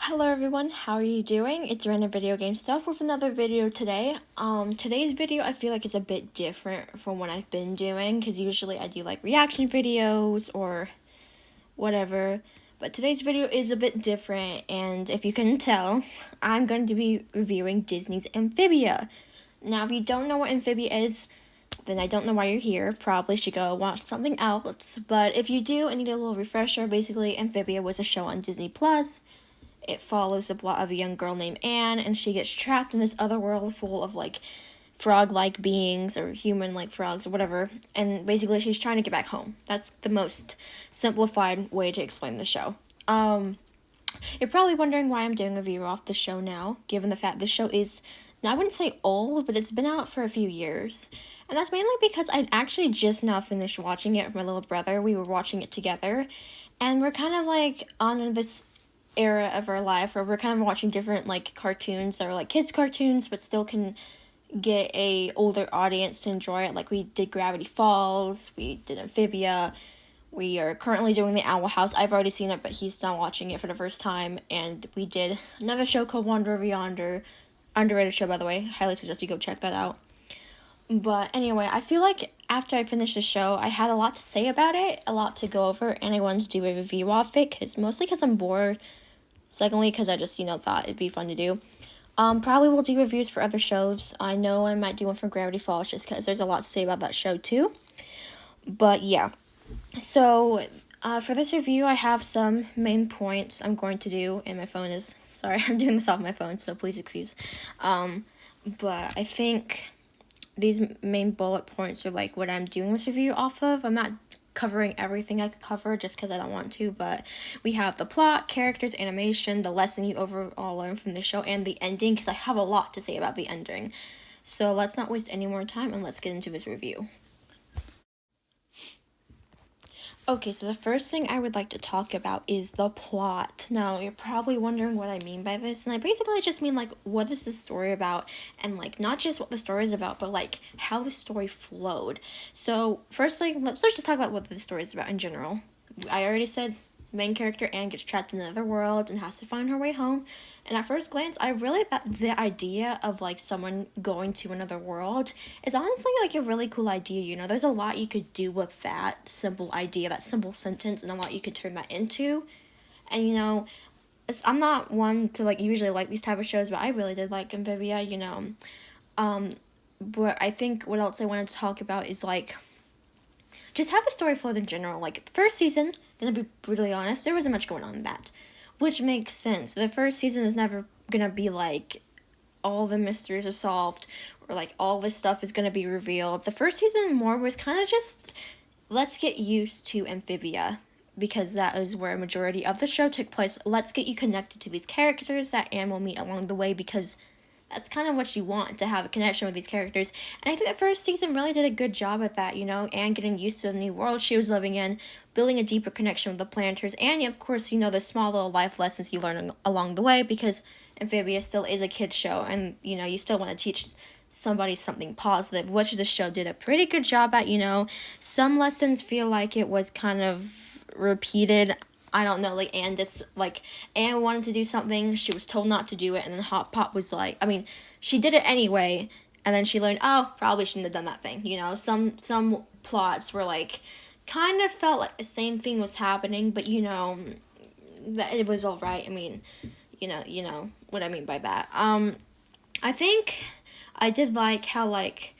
Hello everyone, how are you doing? It's Random Video Game Stuff with another video today. Today's video I feel like is a bit different from what I've been doing, because usually I do like reaction videos or whatever. But today's video is a bit different, and if you can tell, I'm going to be reviewing Disney's Amphibia. Now, if you don't know what Amphibia is, then I don't know why you're here. Probably should go watch something else. But if you do and need a little refresher, basically Amphibia was a show on Disney Plus. It follows the plot of a young girl named Anne, and she gets trapped in this other world full of, like, frog-like beings, or human-like frogs, or whatever, and basically she's trying to get back home. That's the most simplified way to explain the show. You're probably wondering why I'm doing a review off the show now, given the fact the show is, I wouldn't say old, but it's been out for a few years. And that's mainly because I actually just now finished watching it with my little brother. We were watching it together, and we're kind of, like, on this era of our life where we're kind of watching different like cartoons that are like kids cartoons but still can get a older audience to enjoy it. Like we did Gravity Falls, we did Amphibia, we are currently doing the Owl House. I've already seen it, but he's not watching it for the first time. And we did another show called Wander Over Yonder, underrated show by the way, highly suggest you go check that out. But anyway, I feel like after I finished the show, I had a lot to say about it, a lot to go over, and I wanted to do a review off it, mostly because I'm bored. Secondly, because I just, thought it'd be fun to do. Probably will do reviews for other shows. I know I might do one for Gravity Falls just because there's a lot to say about that show too. But yeah. So, for this review, I have some main points I'm going to do, and my phone is, sorry, I'm doing this off my phone, so please excuse. But I think these main bullet points are like what I'm doing this review off of. I'm not covering everything I could cover just because I don't want to, but we have the plot, characters, animation, the lesson you overall learn from the show, and the ending, because I have a lot to say about the ending. So let's not waste any more time and let's get into this review. Okay, so the first thing I would like to talk about is the plot. Now, you're probably wondering what I mean by this, and I basically just mean, like, what is the story about, and, like, not just what the story is about, but, like, how the story flowed. So, firstly, let's just talk about what the story is about in general. I already said main character Anne gets trapped in another world and has to find her way home. And at first glance, I really thought the idea of like someone going to another world is honestly like a really cool idea. There's a lot you could do with that simple idea, that simple sentence, and a lot you could turn that into. And I'm not one to like usually like these type of shows, but I really did like Amphibia. But I think what else I wanted to talk about is like just how the story flowed in general. Like, the first season, gonna be brutally honest, there wasn't much going on in that. Which makes sense. The first season is never gonna be, like, all the mysteries are solved, or, like, all this stuff is gonna be revealed. The first season more was kind of just, let's get used to Amphibia, because that is where a majority of the show took place. Let's get you connected to these characters that Anne will meet along the way, because that's kind of what you want, to have a connection with these characters. And I think the first season really did a good job at that, Anne getting used to the new world she was living in, building a deeper connection with the planters, and of course, the small little life lessons you learn along the way, because Amphibia still is a kid's show, and, you still want to teach somebody something positive, which the show did a pretty good job at. Some lessons feel like it was kind of repeated. I don't know, like, Anne wanted to do something, she was told not to do it, and then Hot Pot was like, she did it anyway, and then she learned, probably shouldn't have done that thing, some plots were, like, kind of felt like the same thing was happening, but, that it was alright. You know what I mean by that. I think I did like how, like,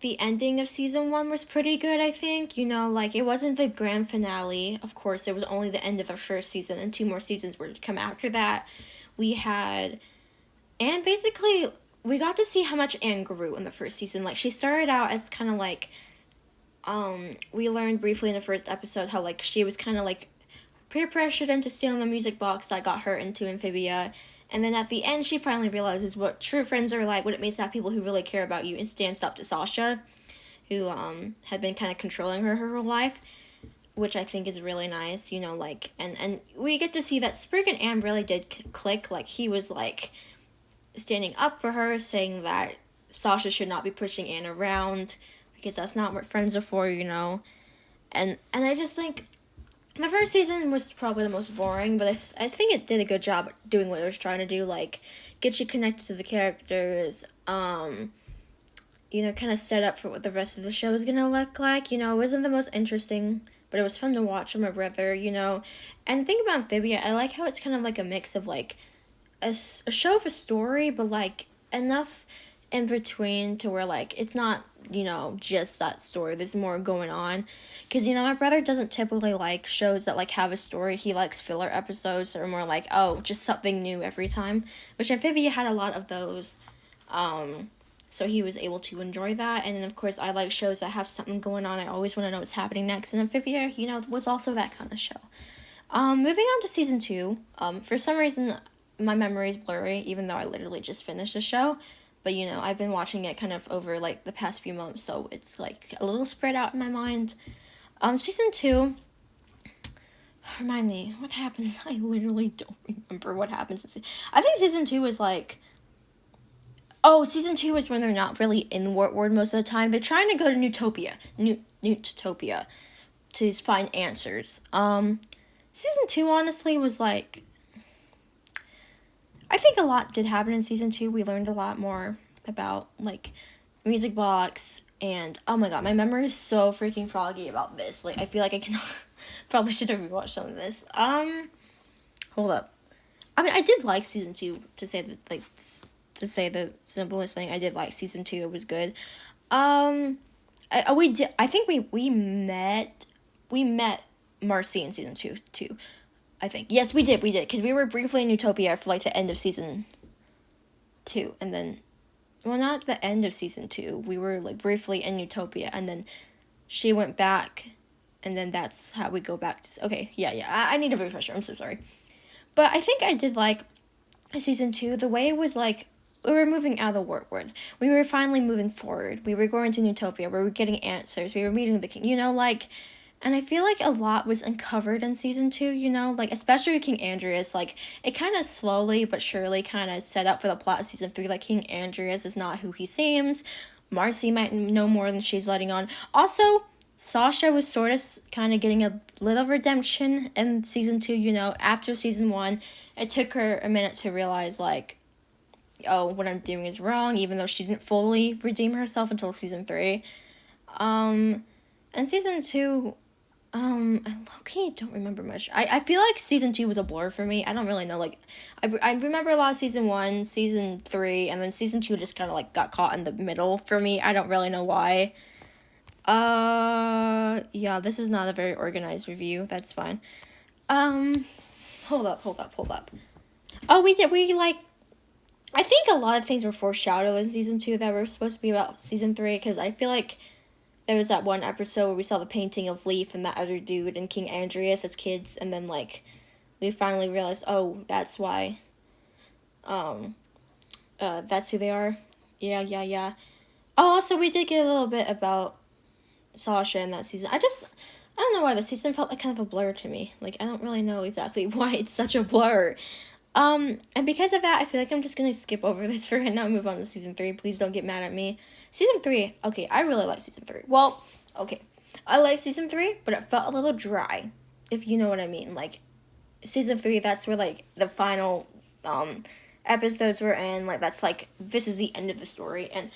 the ending of season 1 was pretty good, I think. It wasn't the grand finale. Of course, it was only the end of the first season, and 2 more seasons were to come after that. And basically, we got to see how much Anne grew in the first season. Like, she started out as kind of like, we learned briefly in the first episode how, like, she was kind of, like, peer pressured into stealing the music box that got her into Amphibia. And then at the end, she finally realizes what true friends are like, what it means to have people who really care about you, and stands up to Sasha, who had been kind of controlling her whole life, which I think is really nice, and we get to see that Sprig and Anne really did click. Like, he was, like, standing up for her, saying that Sasha should not be pushing Anne around, because that's not what friends are for, and I just think The first season was probably the most boring, but I think it did a good job at doing what it was trying to do, like, get you connected to the characters, kind of set up for what the rest of the show is going to look like. It wasn't the most interesting, but it was fun to watch with my brother, And the thing about Amphibia, I like how it's kind of like a mix of, like, a show of a story, but, like, enough in between to where, like, it's not, just that story. There's more going on. Because, my brother doesn't typically like shows that, like, have a story. He likes filler episodes that are more like, oh, just something new every time. Which Amphibia had a lot of those. So he was able to enjoy that. And then, of course, I like shows that have something going on. I always want to know what's happening next. And Amphibia, was also that kind of show. Moving on to season 2. For some reason, my memory is blurry, even though I literally just finished the show. But, I've been watching it kind of over, like, the past few months, so it's, like, a little spread out in my mind. Season 2, remind me, what happens? I literally don't remember what happens. I think season 2 is, like, season 2 is when they're not really in Wartward most of the time. They're trying to go to Newtopia to find answers. Season 2, honestly, was, like, I think a lot did happen in season 2. We learned a lot more about, like, Music Box, and, oh my god, my memory is so freaking foggy about this. Like, I feel like I can probably should have rewatched some of this. Hold up. I mean, I did like season 2, to say the simplest thing. I did like season 2. It was good. I think we met Marcy in season 2 too. I think. Yes, we did, because we were briefly in Utopia for, like, the end of season 2, and then, well, not the end of season 2, we were, like, briefly in Utopia, and then she went back, and then that's how we go back to, okay, yeah, I need a refresher, I'm so sorry. But I think I did like season 2, the way it was, like, we were moving out of the Wartward, we were finally moving forward, we were going to Utopia, we were getting answers, we were meeting the king, and I feel like a lot was uncovered in season 2, like, especially with King Andreas, like, it kind of slowly but surely kind of set up for the plot of season 3, like, King Andreas is not who he seems, Marcy might know more than she's letting on. Also, Sasha was sort of kind of getting a little redemption in season 2, after season 1, it took her a minute to realize, like, oh, what I'm doing is wrong, even though she didn't fully redeem herself until season 3. And season 2... I low-key don't remember much. I feel like season 2 was a blur for me. I don't really know, like, I remember a lot of season 1, season 3, and then season 2 just kind of, like, got caught in the middle for me. I don't really know why. Yeah, this is not a very organized review. That's fine. Hold up. Oh, I think a lot of things were foreshadowed in season 2 that were supposed to be about season 3, because I feel like there was that one episode where we saw the painting of Leaf and that other dude and King Andreas as kids, and then, like, we finally realized, oh, that's why, that's who they are. Yeah. Oh, also, we did get a little bit about Sasha in that season. I don't know why the season felt like kind of a blur to me. Like, I don't really know exactly why it's such a blur. And because of that, I feel like I'm just gonna skip over this for right now and move on to season 3. Please don't get mad at me. Season 3, okay, I really like season 3. Well, okay, I like season 3, but it felt a little dry, if you know what I mean. Like, season 3, that's where, like, the final, episodes were in. Like, that's, like, this is the end of the story. And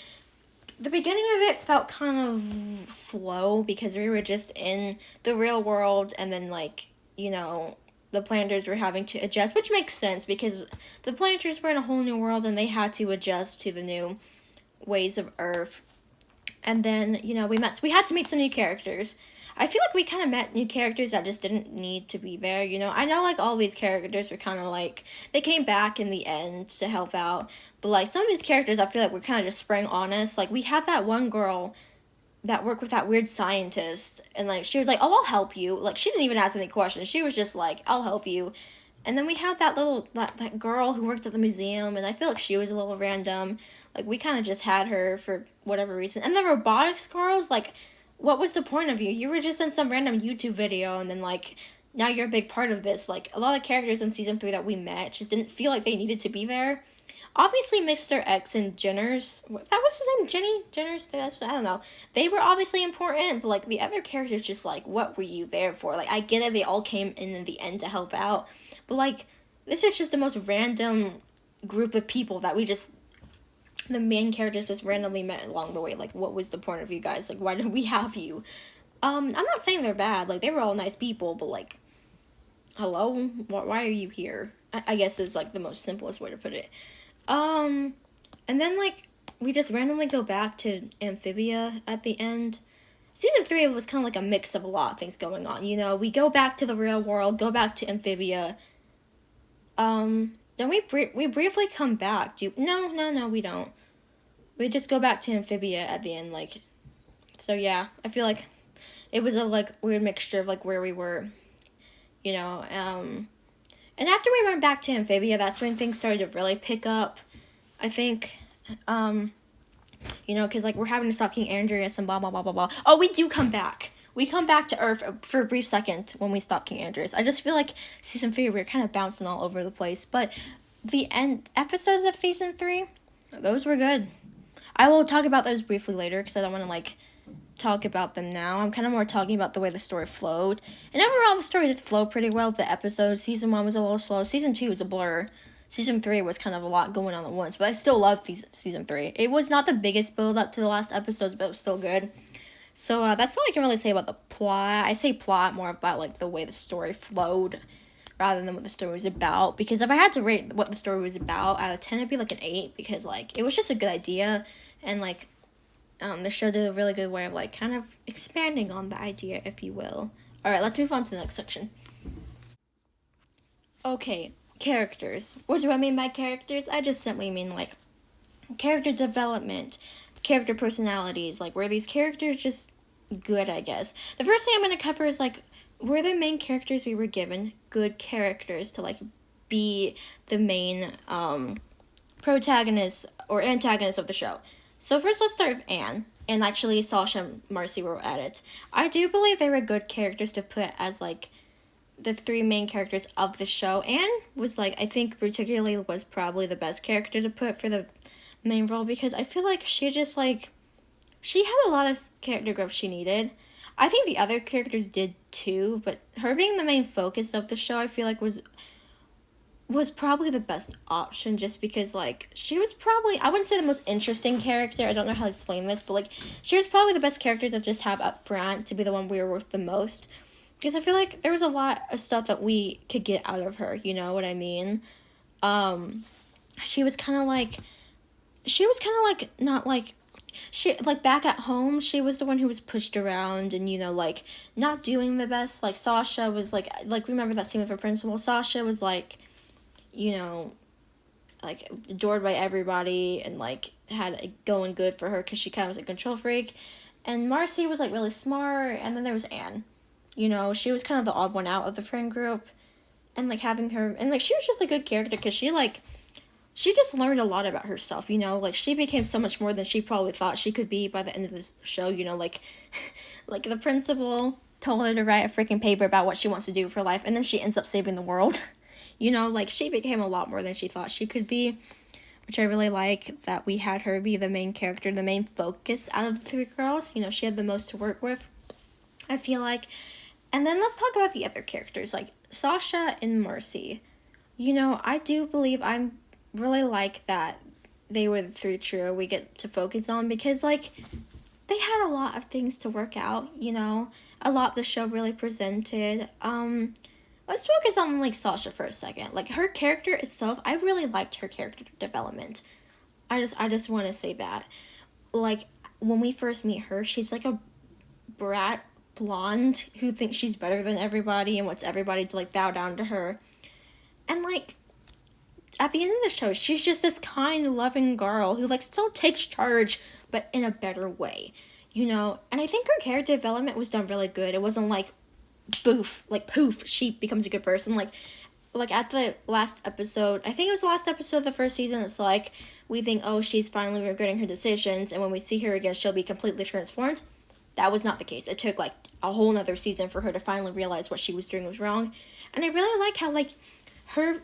the beginning of it felt kind of slow, because we were just in the real world, and then, like, the planters were having to adjust, which makes sense, because the planters were in a whole new world, and they had to adjust to the new ways of Earth. And then, we had to meet some new characters. I feel like we kind of met new characters that just didn't need to be there, I know, like, all these characters were kind of, like, they came back in the end to help out, but, like, some of these characters, I feel like, were kind of just sprang on us. Like, we had that one girl that worked with that weird scientist, and, like, she was like, oh, I'll help you. Like, she didn't even ask any questions. She was just like, I'll help you. And then we had that girl who worked at the museum, and I feel like she was a little random. Like, we kind of just had her for whatever reason. And the robotics girls, like, what was the point of you? You were just in some random YouTube video, and then, like, now you're a big part of this. Like, a lot of characters in season 3 that we met just didn't feel like they needed to be there. obviously Mr. X and Jenner's, that was his name, Jenner's, I don't know. They were obviously important, but like the other characters, just like, what were you there for? Like, I get it, they all came in the end to help out, but like, this is just the most random group of people that the main characters just randomly met along the way. Like, what was the point of you guys? Like, why did we have you? I'm not saying they're bad, like, they were all nice people, but like, hello? Why are you here? I guess is like the most simplest way to put it. And then like we just randomly go back to Amphibia at the end. Season 3 was kind of like a mix of a lot of things going on. You know, we go back to the real world, go back to Amphibia. Then we briefly come back. No, we don't. We just go back to Amphibia at the end. Like, so yeah, I feel like it was a like weird mixture of like where we were. You know, and after we went back to Amphibia, that's when things started to really pick up, I think. You know, because, like, we're having to stop King Andreas and blah, blah, blah, blah, blah. Oh, we do come back. We come back to Earth for a brief second when we stop King Andreas. I just feel like Season 3, we were kind of bouncing all over the place. But the end episodes of Season 3, those were good. I will talk about those briefly later because I don't want to, like, talk about them now. I'm kind of more talking about the way the story flowed. And overall, the story did flow pretty well with the episodes. Season 1 was a little slow. Season 2 was a blur. Season 3 was kind of a lot going on at once, but I still loved Season 3. It was not the biggest build-up to the last episodes, but it was still good. So that's all I can really say about the plot. I say plot more about, like, the way the story flowed rather than what the story was about. Because if I had to rate what the story was about out of 10, it'd be, like, an 8. Because, like, it was just a good idea. And, like, the show did a really good way of, like, kind of expanding on the idea, if you will. Alright, let's move on to the next section. Okay, characters. What do I mean by characters? I just simply mean, like, character development, character personalities. Like, were these characters just good, I guess? The first thing I'm going to cover is, like, were the main characters we were given good characters to, like, be the main protagonists or antagonists of the show? So first, let's start with Anne. And actually, Sasha and Marcy were at it. I do believe they were good characters to put as, like, the 3 main characters of the show. Anne was, like, I think particularly was probably the best character to put for the main role because I feel like she just, like, she had a lot of character growth she needed. I think the other characters did too, but her being the main focus of the show, I feel like was probably the best option just because, like, she was probably, I wouldn't say the most interesting character, I don't know how to explain this, but, like, she was probably the best character to just have up front to be the one we were with the most. Because I feel like there was a lot of stuff that we could get out of her, you know what I mean? She was kind of like, not like, she, like, back at home, she was the one who was pushed around and, you know, like, not doing the best. Like, Sasha was, like, remember that scene with her principal? Sasha was, like, you know, like, adored by everybody and, like, had it going good for her because she kind of was a control freak. And Marcy was, like, really smart, and then there was Anne. You know, she was kind of the odd one out of the friend group. And, like, having her... And, like, she was just a good character because she, like... She just learned a lot about herself, you know? Like, she became so much more than she probably thought she could be by the end of the show, you know? Like, like the principal told her to write a freaking paper about what she wants to do for life, and then she ends up saving the world. You know, like, she became a lot more than she thought she could be, which I really like that we had her be the main character, the main focus out of the 3 girls. You know, she had the most to work with, I feel like. And then let's talk about the other characters, like Sasha and Marcy. You know, I do believe I'm really like that they were the 3 trio we get to focus on because, like, they had a lot of things to work out, you know, a lot the show really presented. Let's focus on, like, Sasha for a second. Like, her character itself, I really liked her character development. I just want to say that. Like, when we first meet her, she's like a brat blonde who thinks she's better than everybody and wants everybody to, like, bow down to her. And, like, at the end of the show, she's just this kind, loving girl who, like, still takes charge, but in a better way, you know? And I think her character development was done really good. It wasn't, like, poof, she becomes a good person. Like at the last episode, I think it was the last episode of the first season, it's like, we think, oh, she's finally regretting her decisions, and when we see her again, she'll be completely transformed. That was not the case. It took, like, a whole nother season for her to finally realize what she was doing was wrong. And I really like how, like, her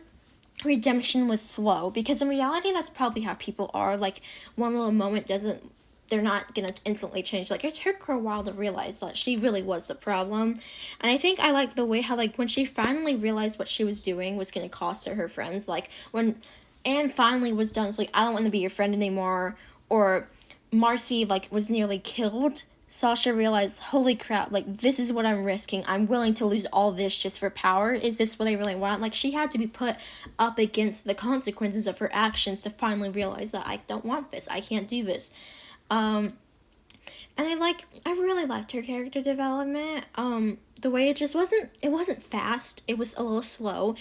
redemption was slow, because in reality that's probably how people are. Like, one little moment doesn't, they're not gonna instantly change. Like, it took her a while to realize that she really was the problem. And I think I like the way how, like, when she finally realized what she was doing was gonna cost her friends, like when Anne finally was done, it's like, I don't want to be your friend anymore, or Marcy, like, was nearly killed. Sasha realized, holy crap, like, this is what I'm risking. I'm willing to lose all this just for power. Is this what I really want? Like, she had to be put up against the consequences of her actions to finally realize that I don't want this. I can't do this. And I really liked her character development. The way it wasn't fast. It was a little slow,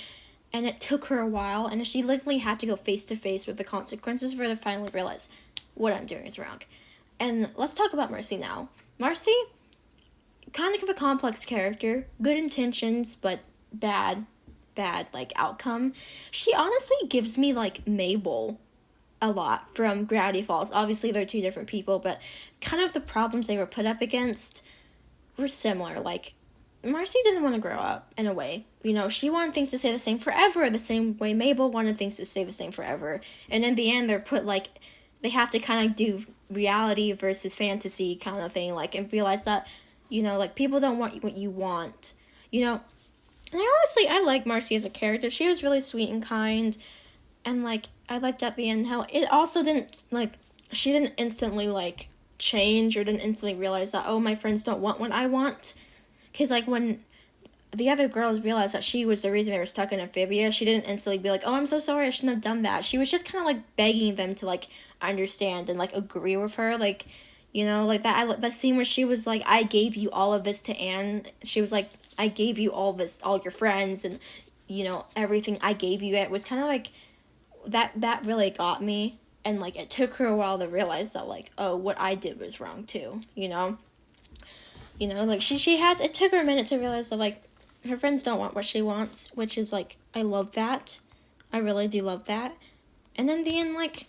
and it took her a while, and she literally had to go face to face with the consequences for her to finally realize what I'm doing is wrong. And let's talk about Marcy now. Marcy, kind of a complex character, good intentions, but bad, like, outcome. She honestly gives me, like, Mabel a lot from Gravity Falls. Obviously, they're two different people, but kind of the problems they were put up against were similar. Like, Marcy didn't want to grow up, in a way. You know, she wanted things to stay the same forever, the same way Mabel wanted things to stay the same forever. And in the end, they're put, like, they have to kind of do reality versus fantasy kind of thing, like, and realize that, you know, like, people don't want what you want, you know. And I like Marcy as a character. She was really sweet and kind, and, like, I liked at the end how it also didn't, like, she didn't instantly, like, change, or didn't instantly realize that, oh, my friends don't want what I want. Because, like, when the other girls realized that she was the reason they were stuck in Amphibia, she didn't instantly be like, oh, I'm so sorry, I shouldn't have done that. She was just kind of, like, begging them to, like, understand and, like, agree with her. Like, you know, like, that scene where she was like, I gave you all of this to Anne. She was like, I gave you all this, all your friends, and, you know, everything I gave you. It was kind of like, that really got me. And, like, it took her a while to realize that, like, oh, what I did was wrong too, you know. You know, like, it took her a minute to realize that, like, her friends don't want what she wants, which is, like, I love that. I really do love that. And in the end, like,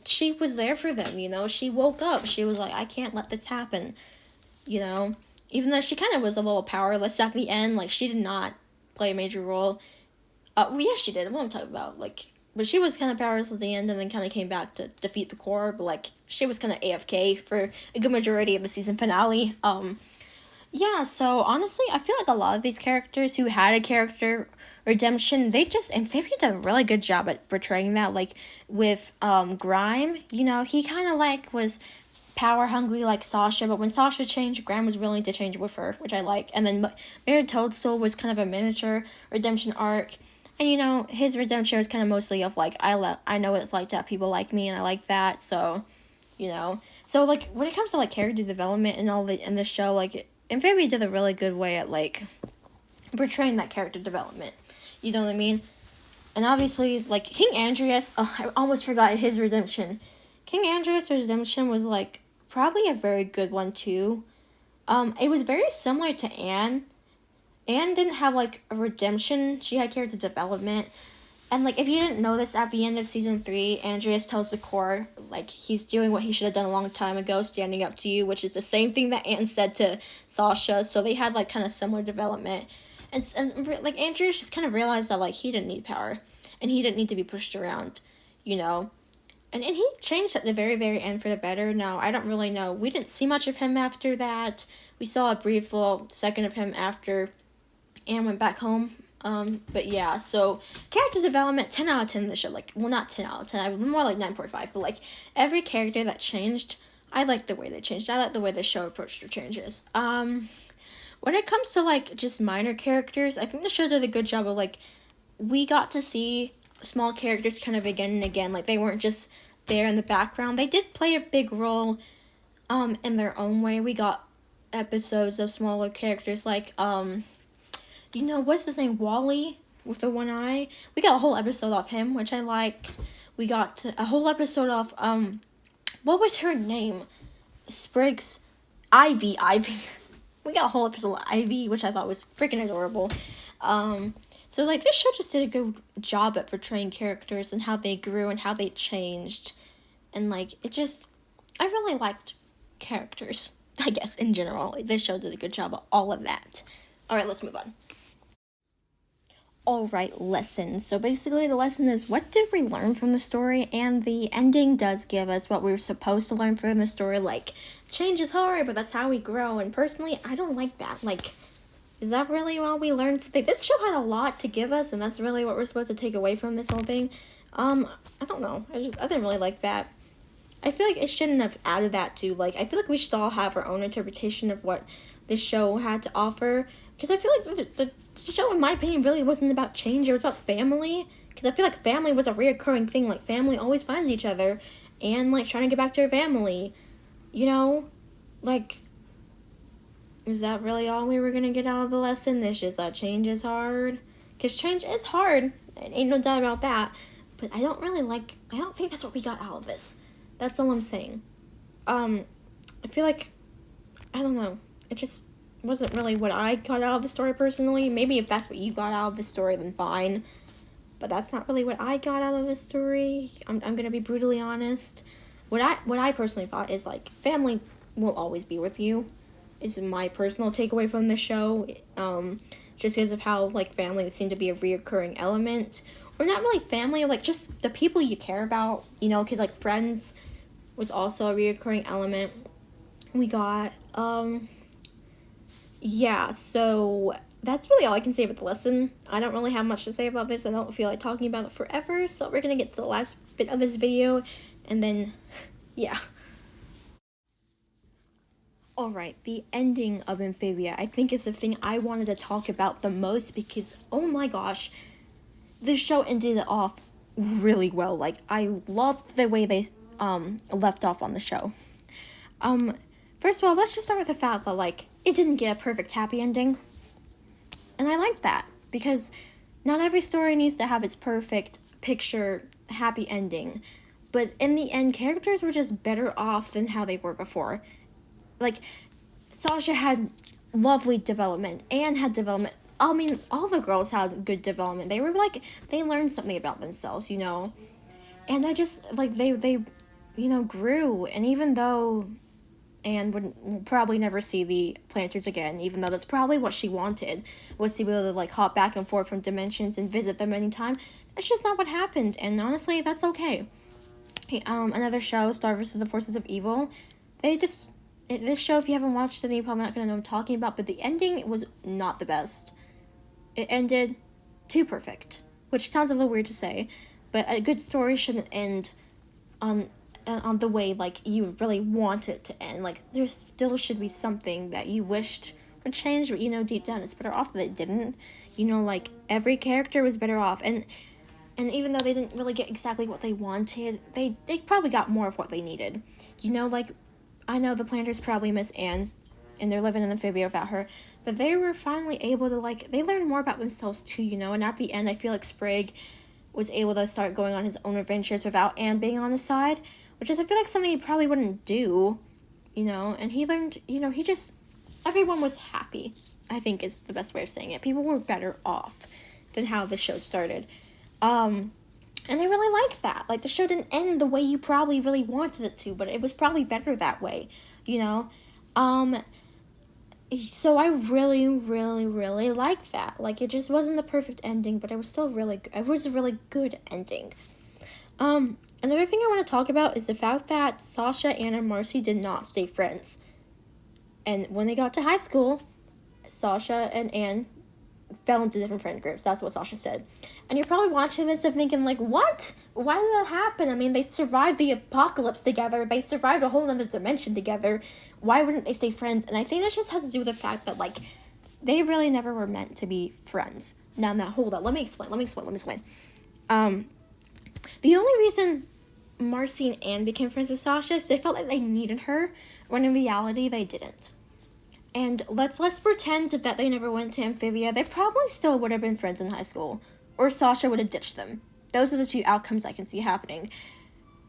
she was there for them, you know. She woke up. She was like, I can't let this happen, you know. Even though she kind of was a little powerless at the end, like, she did not play a major role. Well, yes, she did. What I'm talking about, like, but she was kind of powerless at the end, and then kind of came back to defeat the core. But, like, she was kind of AFK for a good majority of the season finale. Yeah, so honestly, I feel like a lot of these characters who had a character redemption, Amphibia did a really good job at portraying that. Like, with Grime, you know, he kind of, like, was power hungry like Sasha, but when Sasha changed, Grime was willing to change with her, which I like. And then Mayor Toadstool was kind of a miniature redemption arc. And, you know, his redemption was kind of mostly of, like, I know what it's like to have people like me, and I like that, so, you know. So, like, when it comes to, like, character development and all in the show, like, Amphibia did a really good way at, like, portraying that character development. You know what I mean? And obviously, like, King Andreas, I almost forgot his redemption. King Andreas' redemption was, like, probably a very good one, too. It was very similar to Anne. Anne didn't have, like, a redemption. She had character development. And, like, if you didn't know this, at the end of season 3, Andreas tells the core, like, he's doing what he should have done a long time ago, standing up to you, which is the same thing that Anne said to Sasha. So they had, like, kind of similar development. And like, Andreas just kind of realized that, like, he didn't need power. And he didn't need to be pushed around, you know. And he changed at the very, very end for the better. Now, I don't really know. We didn't see much of him after that. We saw a brief little second of him after Anne went back home. But yeah, so character development, 10 out of 10 in the show. Like, well, not 10 out of 10. I would more like 9.5. But, like, every character that changed, I like the way they changed. I like the way the show approached their changes. When it comes to, like, just minor characters, I think the show did a good job of, like, we got to see small characters kind of again and again. Like, they weren't just there in the background. They did play a big role, in their own way. We got episodes of smaller characters, like, you know, what's his name? Wally with the one eye. We got a whole episode of him, which I liked. We got a whole episode of, what was her name? Spriggs. Ivy. We got a whole episode of Ivy, which I thought was freaking adorable. So, like, this show just did a good job at portraying characters and how they grew and how they changed. And, like, I really liked characters, I guess, in general. This show did a good job of all of that. Alright, let's move on. Alright, lesson. So basically the lesson is, what did we learn from the story? And the ending does give us what we were supposed to learn from the story, like, change is hard, but that's how we grow. And personally, I don't like that. Like, is that really all we learned? This show had a lot to give us, and that's really what we're supposed to take away from this whole thing. I don't know. I didn't really like that. I feel like it shouldn't have added that to, like, I feel like we should all have our own interpretation of what this show had to offer. Because I feel like the show, in my opinion, really wasn't about change. It was about family. Because I feel like family was a reoccurring thing. Like, family always finds each other. And, like, trying to get back to her family. You know? Like, is that really all we were going to get out of the lesson? It's just that change is hard. Because change is hard. Ain't no doubt about that. But I don't think that's what we got out of this. That's all I'm saying. I feel like, I don't know. It just wasn't really what I got out of the story personally. Maybe if that's what you got out of the story, then fine. But that's not really what I got out of the story. I'm gonna be brutally honest. What I personally thought is, like, family will always be with you, is my personal takeaway from the show. Just because of how, like, family seemed to be a reoccurring element. Or not really family, like, just the people you care about, you know, because, like, friends was also a reoccurring element. We got, yeah, so that's really all I can say about the lesson. I don't really have much to say about this. I don't feel like talking about it forever, so we're going to get to the last bit of this video, and then, yeah. Alright, the ending of Amphibia, I think, is the thing I wanted to talk about the most, because, oh my gosh, this show ended it off really well. Like, I loved the way they left off on the show. First of all, let's just start with the fact that, like, it didn't get a perfect happy ending. And I like that, because not every story needs to have its perfect picture happy ending. But in the end, characters were just better off than how they were before. Like, Sasha had lovely development, Anne had development. I mean, all the girls had good development. They were, like, they learned something about themselves, you know? And I just, like, they you know, grew. And even though Anne will probably never see the planters again, even though that's probably what she wanted, was to be able to, like, hop back and forth from dimensions and visit them anytime, that's just not what happened. And honestly, that's okay. Another show, Star vs. the Forces of Evil, this show, if you haven't watched it, then you're probably not going to know what I'm talking about, but the ending was not the best. It ended too perfect, which sounds a little weird to say, but a good story shouldn't end on the way, like, you really want it to end. Like, there still should be something that you wished would change, but, you know, deep down it's better off that it didn't. You know, like, every character was better off, and even though they didn't really get exactly what they wanted, they probably got more of what they needed. You know, like, I know the planters probably miss Anne, and they're living in Amphibia without her, but they were finally able to, like, they learned more about themselves too, you know, and at the end, I feel like Sprague was able to start going on his own adventures without Anne being on his side, which is, I feel like, something he probably wouldn't do, you know, and he learned, you know, everyone was happy, I think is the best way of saying it. People were better off than how the show started, and I really liked that. Like, the show didn't end the way you probably really wanted it to, but it was probably better that way, you know? So I really, really, really liked that. Like, it just wasn't the perfect ending, but it was still it was a really good ending. Another thing I want to talk about is the fact that Sasha, Anne, and Marcy did not stay friends. And when they got to high school, Sasha and Anne fell into different friend groups. That's what Sasha said. And you're probably watching this and thinking, like, what? Why did that happen? I mean, they survived the apocalypse together. They survived a whole other dimension together. Why wouldn't they stay friends? And I think that just has to do with the fact that, like, they really never were meant to be friends. Now, hold on. Let me explain. The only reason Marcy and Anne became friends with Sasha is they felt like they needed her, when in reality, they didn't. And let's pretend that they never went to Amphibia. They probably still would have been friends in high school. Or Sasha would have ditched them. Those are the two outcomes I can see happening.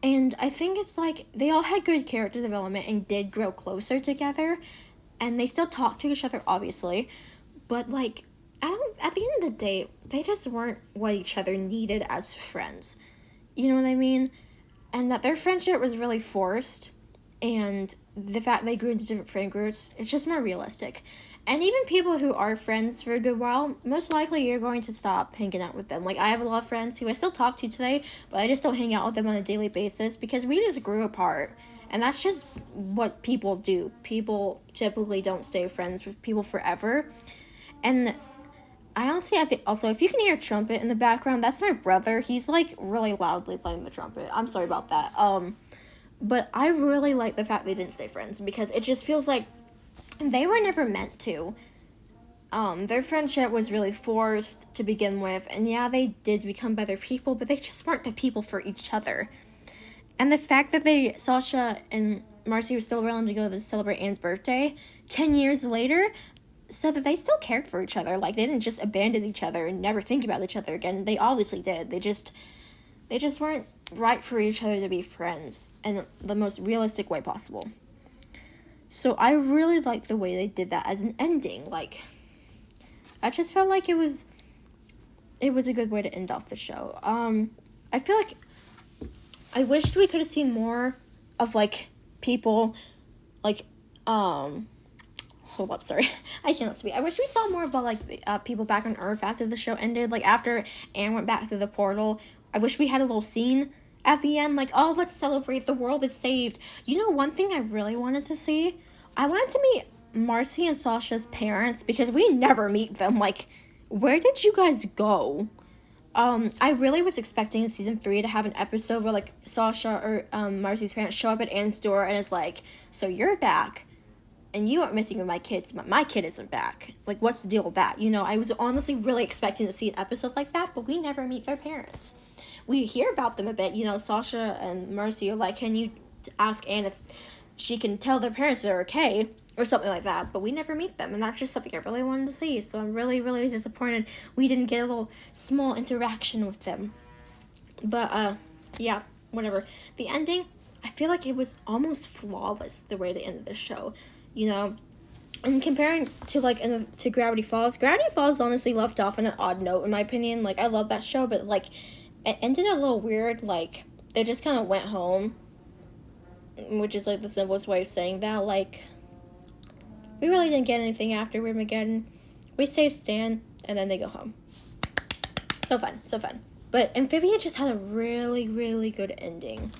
And I think it's like, they all had good character development and did grow closer together. And they still talked to each other, obviously. But, like, at the end of the day, they just weren't what each other needed as friends. You know what I mean? And that their friendship was really forced. and the fact they grew into different friend groups, it's just more realistic. And even people who are friends for a good while, most likely you're going to stop hanging out with them. Like, I have a lot of friends who I still talk to today, but I just don't hang out with them on a daily basis because we just grew apart. And that's just what people do. People typically don't stay friends with people forever. And I think also, if you can hear a trumpet in the background, that's my brother. He's, like, really loudly playing the trumpet. I'm sorry about that. But I really like the fact they didn't stay friends because it just feels like they were never meant to. Their friendship was really forced to begin with, and yeah, they did become better people, but they just weren't the people for each other. And the fact that Sasha and Marcy were still willing to go to celebrate Anne's birthday 10 years later said that they still cared for each other. Like, they didn't just abandon each other and never think about each other again. They obviously did. They just weren't right for each other to be friends in the most realistic way possible. So I really like the way they did that as an ending. Like, I just felt like it was a good way to end off the show. I feel like I wished we could have seen more of, like, people, like, hold up, sorry. I cannot speak. I wish we saw more about, like, people back on Earth after the show ended. Like, after Anne went back through the portal, I wish we had a little scene at the end, like, oh, let's celebrate, the world is saved. You know, one thing I really wanted to see? I wanted to meet Marcy and Sasha's parents, because we never meet them. Like, where did you guys go? I really was expecting in season 3 to have an episode where, like, Sasha or Marcy's parents show up at Anne's door and it's like, so you're back, and you aren't missing with my kids, but my kid isn't back. Like, what's the deal with that? You know, I was honestly really expecting to see an episode like that, but we never meet their parents. We hear about them a bit, you know, Sasha and Marcy are like, can you ask Anne if she can tell their parents they're okay, or something like that, but we never meet them, and that's just something I really wanted to see, so I'm really, really disappointed we didn't get a little small interaction with them. But, yeah, whatever. The ending, I feel like it was almost flawless, the way they ended the show, you know, and comparing to, like, to Gravity Falls honestly left off on an odd note, in my opinion. Like, I love that show, but, like, it ended a little weird. Like, they just kind of went home, which is, like, the simplest way of saying that. Like, we really didn't get anything after Armageddon. We saved Stan, and then they go home. So fun. But Amphibia just had a really, really good ending.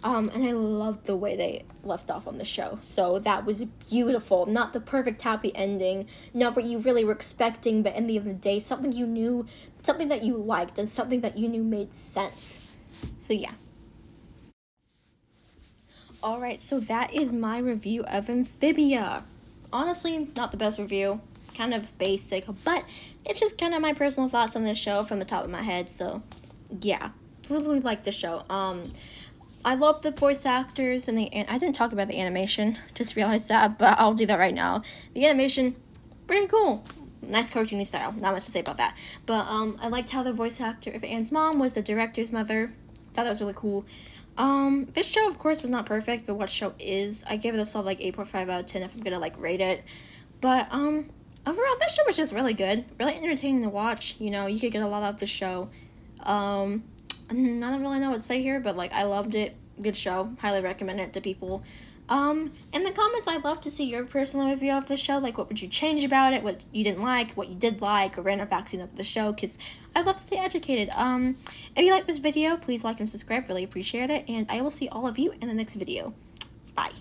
And I loved the way they left off on the show. So that was beautiful. Not the perfect happy ending, not what you really were expecting, but in the end of the day, something you knew, something that you liked, and something that you knew made sense. So yeah. Alright, so that is my review of Amphibia. Honestly, not the best review. Kind of basic, but it's just kind of my personal thoughts on this show from the top of my head. So yeah, really like the show. I love the voice actors, and I didn't talk about the animation, just realized that, but I'll do that right now. The animation, pretty cool. Nice cartoony style, not much to say about that. But I liked how the voice actor of Anne's mom was the director's mother. Thought that was really cool. This show, of course, was not perfect, but what show is? I gave it a solid, like, 8.5 out of 10 if I'm gonna, like, rate it. But, overall, this show was just really good. Really entertaining to watch. You know, you could get a lot out of the show. I don't really know what to say here, but, like, I loved it. Good show. Highly recommend it to people. In the comments, I'd love to see your personal review of the show. Like, what would you change about it? What you didn't like? What you did like? Or random facts you know about the show? Because I'd love to stay educated. If you like this video, please like and subscribe. Really appreciate it. And I will see all of you in the next video. Bye.